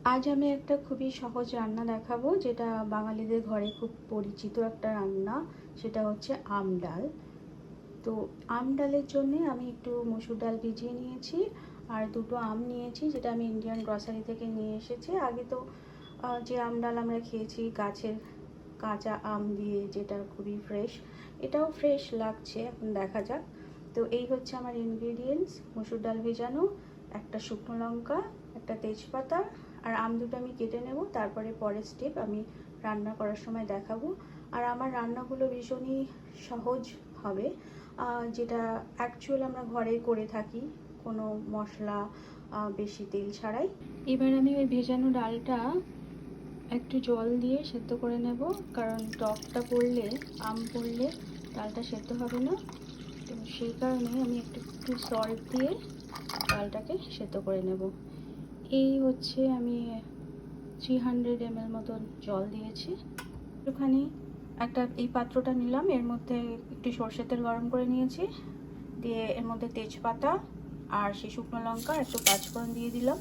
আজ আমি একটা খুবই সহজ রান্না দেখাবো, যেটা বাঙালিদের ঘরে খুব পরিচিত একটা রান্না। সেটা হচ্ছে আম ডাল। তো আম ডালের জন্য আমি একটু মসুর ডাল ভিজিয়ে নিয়েছি, আর দুটো আম নিয়েছি, যেটা আমি ইন্ডিয়ান গ্রসারি থেকে নিয়ে এসেছি। আগে তো যে আম ডাল আমরা খেয়েছি গাছের কাঁচা আম দিয়ে, যেটা খুবই ফ্রেশ, এটাও ফ্রেশ লাগছে, এখন দেখা যাক। তো এই হচ্ছে আমার ইনগ্রিডিয়েন্টস: মসুর ডাল ভেজানো, একটা শুকনো লঙ্কা, একটা তেজপাতা, আর আম দুটো আমি কেটে নেব। তারপরে পরের স্টেপ আমি রান্না করার সময় দেখাবো। আর আমার রান্নাগুলো ভীষণই সহজ হবে, যেটা অ্যাকচুয়াল আমরা ঘরে করে থাকি, কোনো মশলা বেশি তেল ছাড়াই। এবার আমি ওই ভেজানো ডালটা একটু জল দিয়ে সেদ্ধ করে নেব, কারণ টকটা পড়লে, আম পড়লে ডালটা সেদ্ধ হবে না। তো সেই কারণে আমি একটু সল্ট দিয়ে ডালটাকে সেদ্ধ করে নেব। এই হচ্ছে আমি 300 ml মতন জল দিয়েছি। একটুখানি এই পাত্রটা নিলাম, এর মধ্যে একটু সর্ষের তেল গরম করে নিয়েছি, দিয়ে এর মধ্যে তেজপাতা আর সেই শুকনো লঙ্কা একটু পাঁচফোড়ন দিয়ে দিলাম।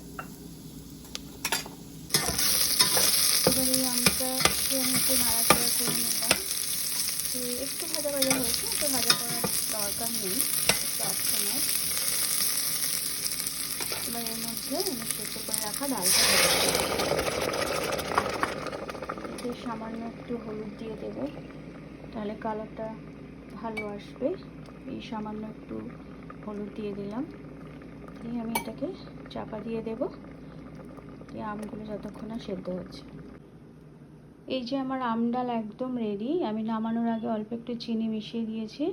এবার এই আমটা আমি একটু নাড়াচাড়া করে নিলাম। একটু ভাজা ভাজা হয়েছে, একটু ভাজা করার দরকার নেই, একটু অপশনাল। এবার এর মধ্যে আমি সেদ্ধ করে রাখা ডালটা এতে সামান্য একটু হলুদ দিয়ে দেবো, তাহলে কালারটা ভালো আসবে। এই সামান্য একটু হলুদ দিয়ে দিলাম, দিয়ে আমি এটাকে চাপা দিয়ে দেবো, দিয়ে আমগুলো যতক্ষণ না সেদ্ধ হচ্ছে। এই যে আমার আম ডাল একদম রেডি। আমি নামানোর আগে অল্প একটু চিনি মিশিয়ে দিয়েছি।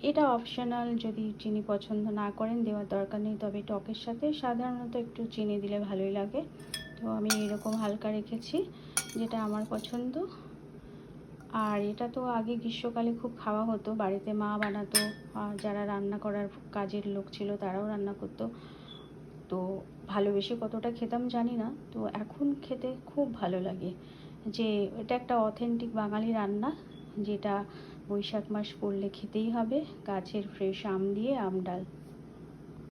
এটা অপশনাল, যদি চিনি পছন্দ না করেন দেওয়ার দরকার নেই, তবে টকের সাথে সাধারণত একটু চিনি দিলে ভালোই লাগে। তো আমি এরকম হালকা রেখেছি, যেটা আমার পছন্দ। আর এটা তো আগে গ্রীষ্মকালে খুব খাওয়া হতো, বাড়িতে মা বানাতো, যারা রান্না করার কাজের লোক ছিল তারাও রান্না করতো। তো ভালোবেসে কতটা খেতাম জানি না, তো এখন খেতে খুব ভালো লাগে। যে এটা একটা অথেন্টিক বাঙালি রান্না, যেটা বৈশাখ মাস পড়লে খেতেই হবে, গাছের ফ্রেশ আম দিয়ে আম ডাল।